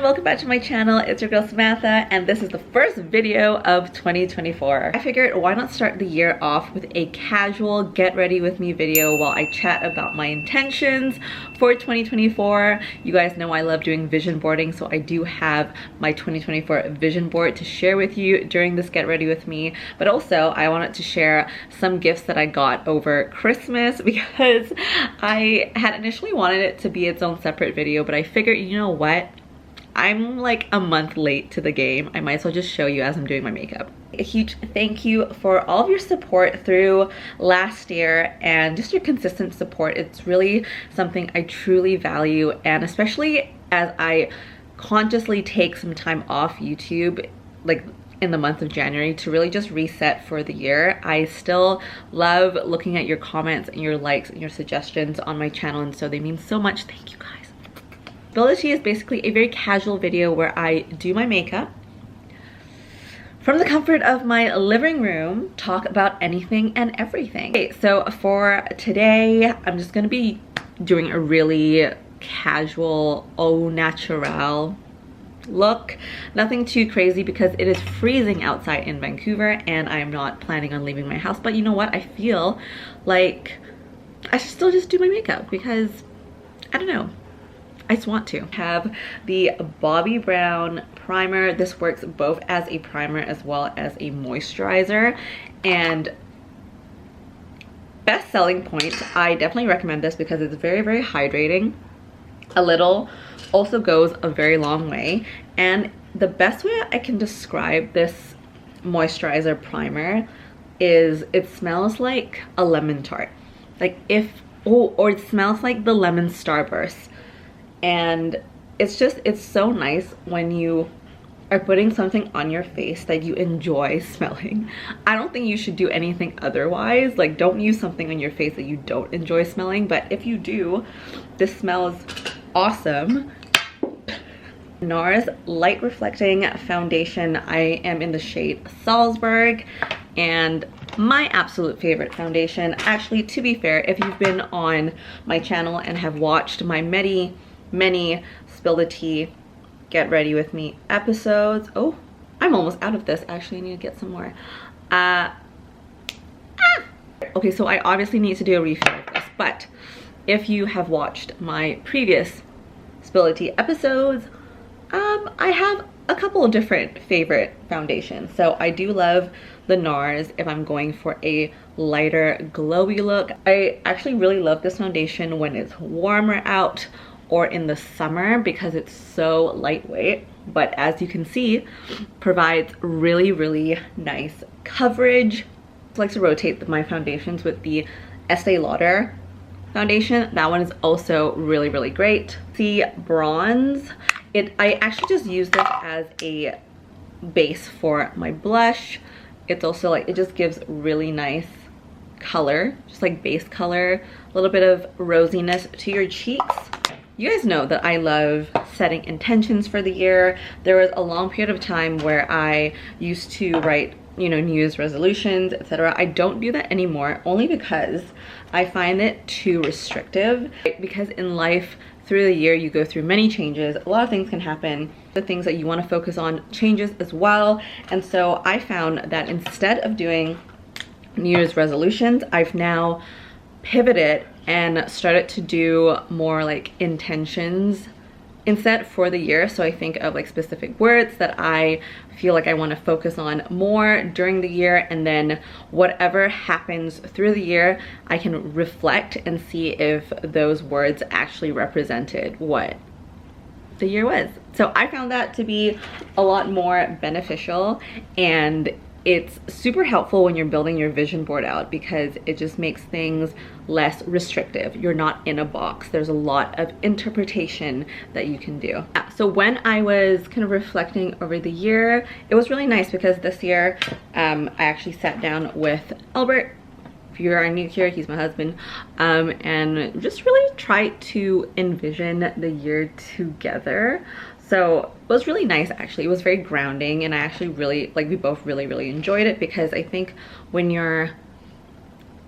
welcome back to my channel. It's your girl Samantha, and this is the first video of 2024. I figured why not start the year off with a casual get ready with me video while I chat about my intentions for 2024. You guys know I love doing vision boarding, so I do have my 2024 vision board to share with you during this get ready with me. But also I wanted to share some gifts that I got over Christmas because I had initially wanted it to be its own separate video, but I figured, you know what? I'm like a month late to the game. I might as well just show you as I'm doing my makeup. A huge thank you for all of your support through last year and just your consistent support. It's really something I truly value, and especially as I consciously take some time off YouTube, like in the month of January, to really just reset for the year. I still love looking at your comments and your likes and your suggestions on my channel, and so they mean so much. Thank you guys. Ability is basically a very casual video where I do my makeup from the comfort of my living room, talk about anything and everything. Okay, so for today, I'm just gonna be doing a really casual, au naturel look. Nothing too crazy because it is freezing outside in Vancouver and I'm not planning on leaving my house. But you know what? I feel like I should still just do my makeup because, I don't know, I just want to. Have the Bobbi Brown primer. This works both as a primer as well as a moisturizer, and best selling point, I definitely recommend this because it's very, very hydrating. A little also goes a very long way, and the best way I can describe this moisturizer primer is it smells like a lemon tart, like or it smells like the lemon Starburst. And it's so nice when you are putting something on your face that you enjoy smelling. I don't think you should do anything otherwise. Like, don't use something on your face that you don't enjoy smelling, but if you do, this smells awesome. NARS Light Reflecting Foundation. I am in the shade Salzburg, and my absolute favorite foundation. Actually, to be fair, if you've been on my channel and have watched my many Spill the Tea Get Ready With Me episodes. Oh, I'm almost out of this. Actually, I need to get some more. Okay, so I obviously need to do a refill of this, but if you have watched my previous Spill the Tea episodes, I have a couple of different favorite foundations. So I do love the NARS if I'm going for a lighter glowy look. I actually really love this foundation when it's warmer out or in the summer because it's so lightweight, but as you can see, provides really, really nice coverage. I like to rotate my foundations with the Estee Lauder foundation. That one is also really, really great. The bronze, I actually just use this as a base for my blush. It's also like, it just gives really nice color, just like base color, a little bit of rosiness to your cheeks. You guys know that I love setting intentions for the year. There was a long period of time where I used to write, you know, New Year's resolutions, etc. I don't do that anymore, only because I find it too restrictive. Because in life, through the year, you go through many changes. A lot of things can happen. The things that you want to focus on changes as well. And so I found that instead of doing New Year's resolutions, I've now pivoted and started to do more like intentions instead for the year. So I think of like specific words that I feel like I want to focus on more during the year, and then whatever happens through the year, I can reflect and see if those words actually represented what the year was. So I found that to be a lot more beneficial, and it's super helpful when you're building your vision board out because it just makes things less restrictive. You're not in a box. There's a lot of interpretation that you can do. So when I was kind of reflecting over the year, it was really nice because this year I actually sat down with Albert. If you are new here, he's my husband, and just really tried to envision the year together. So it was really nice, actually. It was very grounding, and I actually really, like, we both really, really enjoyed it because I think when you're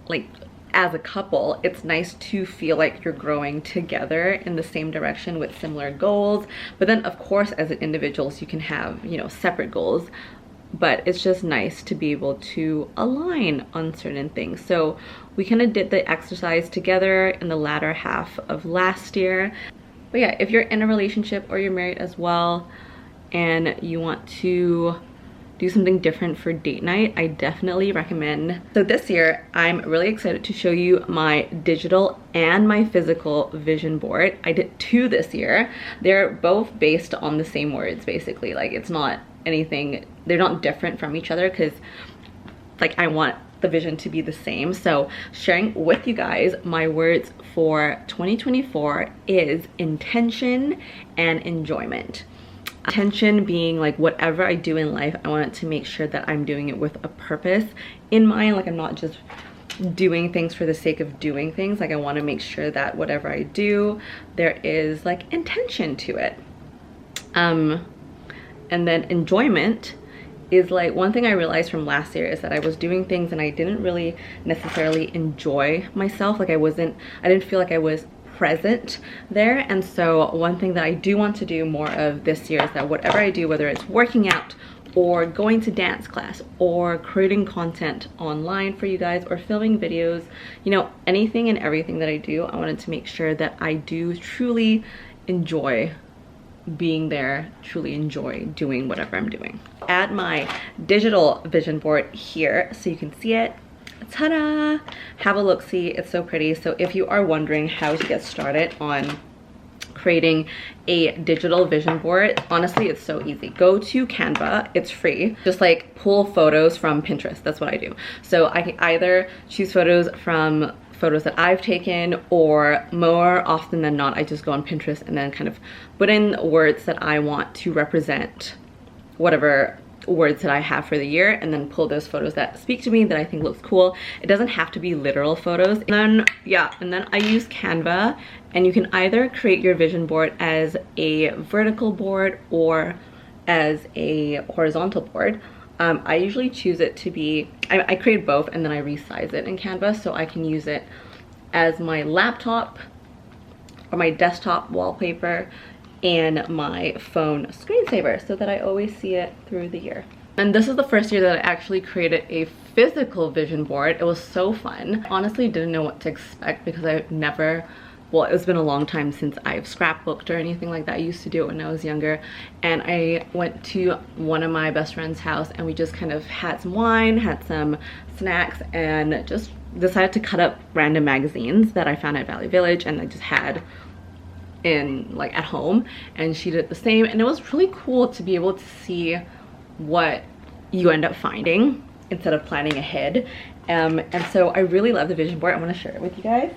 like as a couple, it's nice to feel like you're growing together in the same direction with similar goals. But then of course as individuals you can have, you know, separate goals, but it's just nice to be able to align on certain things. So we kind of did the exercise together in the latter half of last year. But yeah, if you're in a relationship or you're married as well and you want to do something different for date night, I definitely recommend. So this year, I'm really excited to show you my digital and my physical vision board. I did 2 this year. They're both based on the same words, basically. Like, it's not anything, they're not different from each other, because like I want the vision to be the same. So sharing with you guys, my words for 2024 is intention and enjoyment. Intention being like whatever I do in life, I want it to make sure that I'm doing it with a purpose in mind. Like, I'm not just doing things for the sake of doing things. Like, I want to make sure that whatever I do, there is like intention to it. And then enjoyment is like, one thing I realized from last year is that I was doing things and I didn't really necessarily enjoy myself. Like, I didn't feel like I was present there. And so one thing that I do want to do more of this year is that whatever I do, whether it's working out or going to dance class or creating content online for you guys or filming videos, you know, anything and everything that I do, I wanted to make sure that I do truly enjoy being there, truly enjoy doing whatever I'm doing. Add my digital vision board here so you can see it. Ta-da! Have a look-see, it's so pretty. So if you are wondering how to get started on creating a digital vision board, honestly, it's so easy. Go to Canva, it's free. Just like pull photos from Pinterest, that's what I do. So I can either choose photos from photos that I've taken, or more often than not, I just go on Pinterest and then kind of put in words that I want to represent whatever words that I have for the year, and then pull those photos that speak to me, that I think looks cool. It doesn't have to be literal photos. And then yeah, and then I use Canva, and you can either create your vision board as a vertical board or as a horizontal board. I usually choose it to be, I create both and then I resize it in Canva so I can use it as my laptop or my desktop wallpaper and my phone screensaver, so that I always see it through the year. And this is the first year that I actually created a physical vision board. It was so fun. Honestly, didn't know what to expect because I've never, well, it's been a long time since I've scrapbooked or anything like that. I used to do it when I was younger, and I went to one of my best friend's house and we just kind of had some wine, had some snacks, and just decided to cut up random magazines that I found at Valley Village and I just had in like at home, and she did the same. And it was really cool to be able to see what you end up finding instead of planning ahead. And so I really love the vision board. I want to share it with you guys.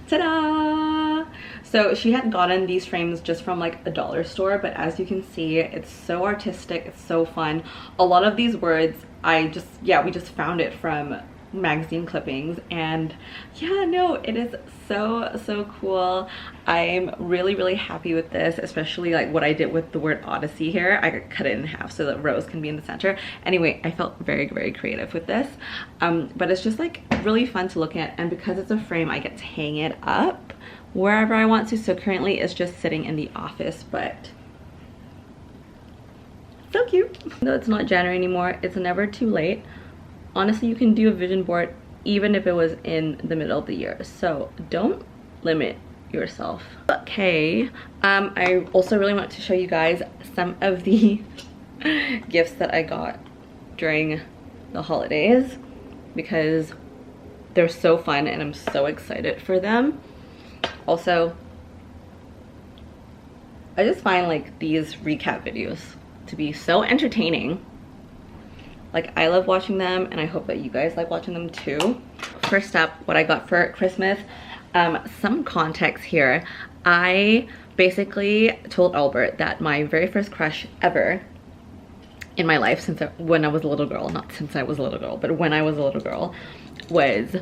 Ta-da! So she had gotten these frames just from like a dollar store, but as you can see, it's so artistic, it's so fun. A lot of these words we just found it from magazine clippings, and yeah, no, it is so cool. I'm really happy with this, especially like what I did with the word Odyssey here. I cut it in half so that rose can be in the center. Anyway, I felt very creative with this, but it's just like really fun to look at, and because it's a frame, I get to hang it up wherever I want to. So currently it's just sitting in the office, but so cute. No, it's not January anymore, it's never too late. Honestly, you can do a vision board even if it was in the middle of the year, so don't limit yourself. Okay, I also really want to show you guys some of the gifts that I got during the holidays because they're so fun and I'm so excited for them. Also, I just find like these recap videos to be so entertaining. Like, I love watching them, and I hope that you guys like watching them too. First up, what I got for Christmas, some context here. I basically told Albert that my very first crush ever in my life when I was a little girl, not since I was a little girl, but when I was a little girl, was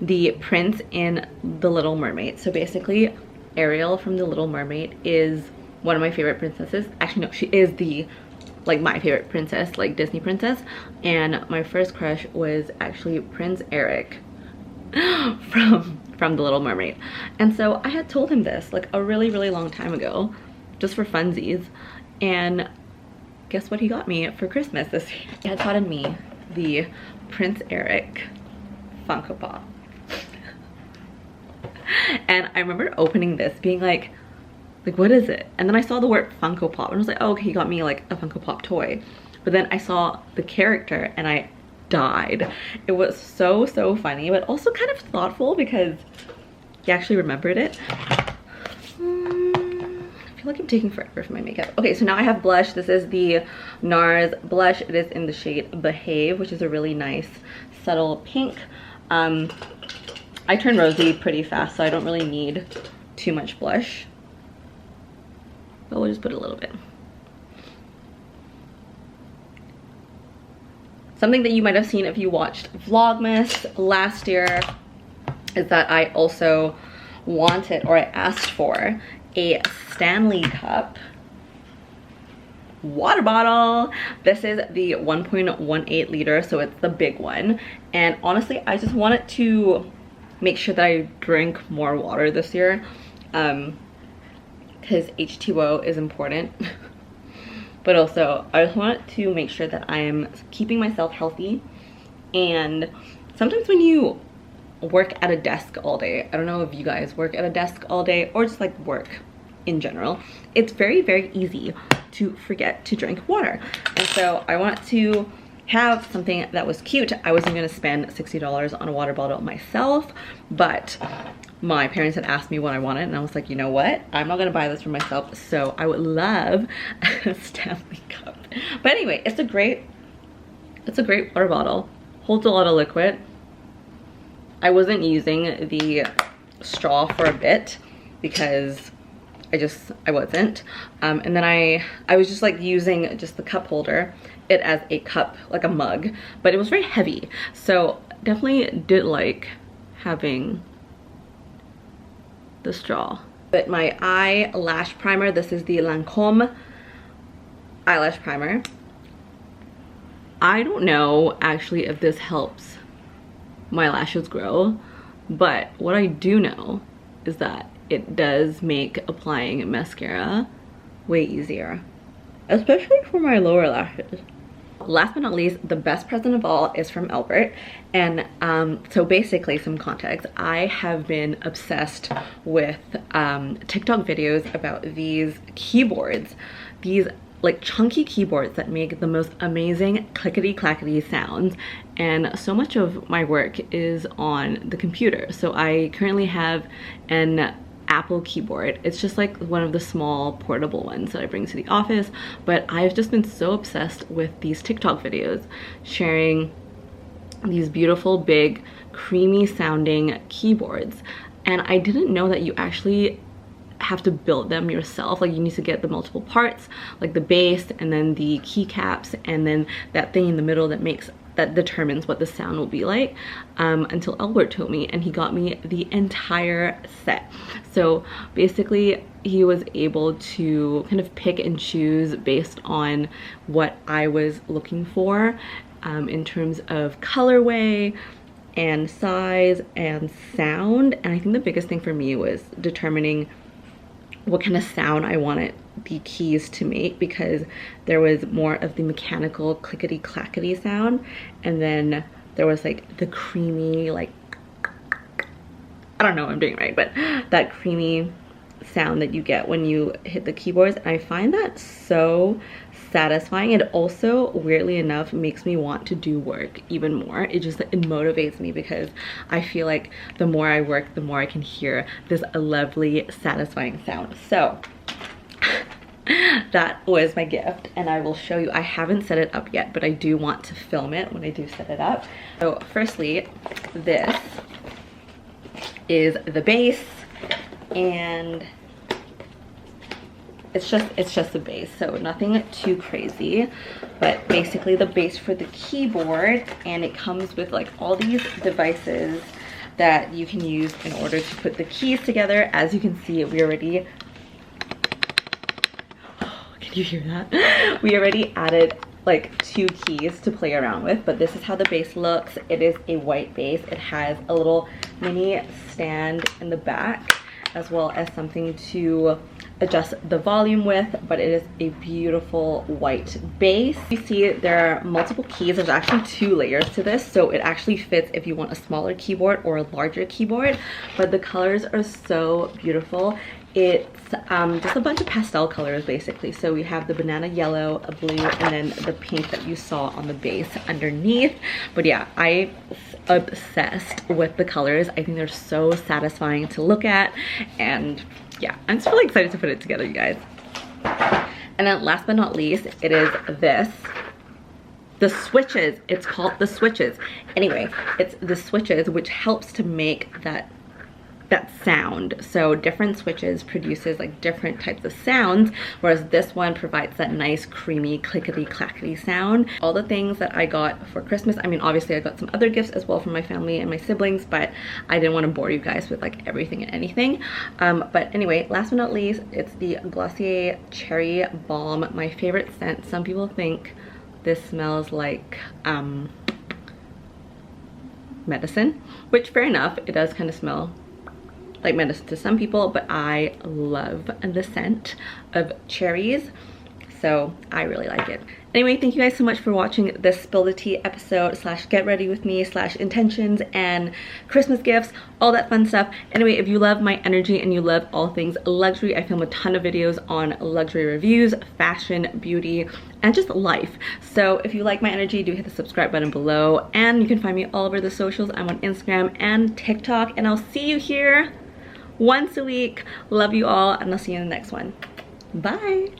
the prince in The Little Mermaid. So basically, Ariel from The Little Mermaid is one of my favorite princesses. Actually, no, she is the like my favorite princess, like Disney princess, and my first crush was actually Prince Eric from The Little Mermaid. And so I had told him this like a really long time ago, just for funsies, and guess what he got me for Christmas this year? He had gotten me the Prince Eric Funko Pop. And I remember opening this being like what is it? And then I saw the word Funko Pop and I was like, oh, okay, he got me like a Funko Pop toy. But then I saw the character and I died. It was so funny, but also kind of thoughtful because he actually remembered it. I feel like I'm taking forever for my makeup. Okay, so now I have blush. This is the NARS blush. It is in the shade Behave, which is a really nice subtle pink. I turn rosy pretty fast, so I don't really need too much blush, but we'll just put a little bit. Something that you might have seen if you watched Vlogmas last year is that I also wanted, or I asked for, a Stanley Cup water bottle. This is the 1.18 liter, so it's the big one. And honestly, I just wanted to make sure that I drink more water this year, because H2O is important. But also I just want to make sure that I am keeping myself healthy. And sometimes when you work at a desk all day, I don't know if you guys work at a desk all day or just like work in general, it's very easy to forget to drink water. And so I want to have something that was cute. I wasn't gonna spend $60 on a water bottle myself, but my parents had asked me what I wanted and I was like, you know what? I'm not gonna buy this for myself, so I would love a Stanley Cup. But anyway, it's a great water bottle. Holds a lot of liquid. I wasn't using the straw for a bit because I wasn't. And then I was just like using just the cup holder, it as a cup, like a mug, but it was very heavy. So definitely did like having the straw. But my eyelash primer, this is the Lancome eyelash primer. I don't know actually if this helps my lashes grow, but what I do know is that it does make applying mascara way easier, especially for my lower lashes. Last but not least, the best present of all is from Albert. And so basically, some context, I have been obsessed with TikTok videos about these keyboards, these like chunky keyboards that make the most amazing clickety clackety sounds. And so much of my work is on the computer. So I currently have an Apple keyboard. It's just like one of the small portable ones that I bring to the office, but I've just been so obsessed with these TikTok videos sharing these beautiful big creamy sounding keyboards. And I didn't know that you actually have to build them yourself. Like you need to get the multiple parts, like the base and then the keycaps and then that thing in the middle that determines what the sound will be like, until Albert told me, and he got me the entire set. So basically he was able to kind of pick and choose based on what I was looking for, in terms of colorway and size and sound. And I think the biggest thing for me was determining what kind of sound I wanted the keys to make, because there was more of the mechanical clickety clackety sound, and then there was like the creamy, like, I don't know what I'm doing right, but that creamy sound that you get when you hit the keyboards. And I find that so satisfying. It also, weirdly enough, makes me want to do work even more. It motivates me because I feel like the more I work, the more I can hear this lovely satisfying sound. So that was my gift, and I will show you. I haven't set it up yet, but I do want to film it when I do set it up. So firstly, this is the base, and it's just the base, so nothing too crazy, but basically the base for the keyboard. And it comes with like all these devices that you can use in order to put the keys together. As you can see, we already, can You hear that? We already added like 2 keys to play around with, but this is how the base looks. It is a white base. It has a little mini stand in the back, as well as something to adjust the volume with, but it is a beautiful white base. You see there are multiple keys. There's actually 2 layers to this, so it actually fits if you want a smaller keyboard or a larger keyboard, but the colors are so beautiful. It's just a bunch of pastel colors basically. So we have the banana yellow, a blue, and then the pink that you saw on the base underneath. But yeah, I'm obsessed with the colors. I think they're so satisfying to look at, and yeah, I'm just really excited to put it together, you guys. And then last but not least, it is this. The switches, it's called the switches. Anyway, it's the switches which helps to make that sound. So different switches produces like different types of sounds, whereas this one provides that nice creamy clickety clackety sound. All the things that I got for Christmas, I mean obviously I got some other gifts as well from my family and my siblings, but I didn't want to bore you guys with like everything and anything. But anyway, last but not least, it's the Glossier Cherry Balm, my favorite scent. Some people think this smells like medicine, which fair enough, it does kind of smell like medicine to some people, but I love the scent of cherries, so I really like it. Anyway, thank you guys so much for watching this Spill the Tea episode slash get ready with me slash intentions and Christmas gifts, all that fun stuff. Anyway, if you love my energy and you love all things luxury, I film a ton of videos on luxury reviews, fashion, beauty, and just life. So if you like my energy, do hit the subscribe button below, and you can find me all over the socials. I'm on Instagram and TikTok, and I'll see you here once a week. Love you all, and I'll see you in the next one. Bye.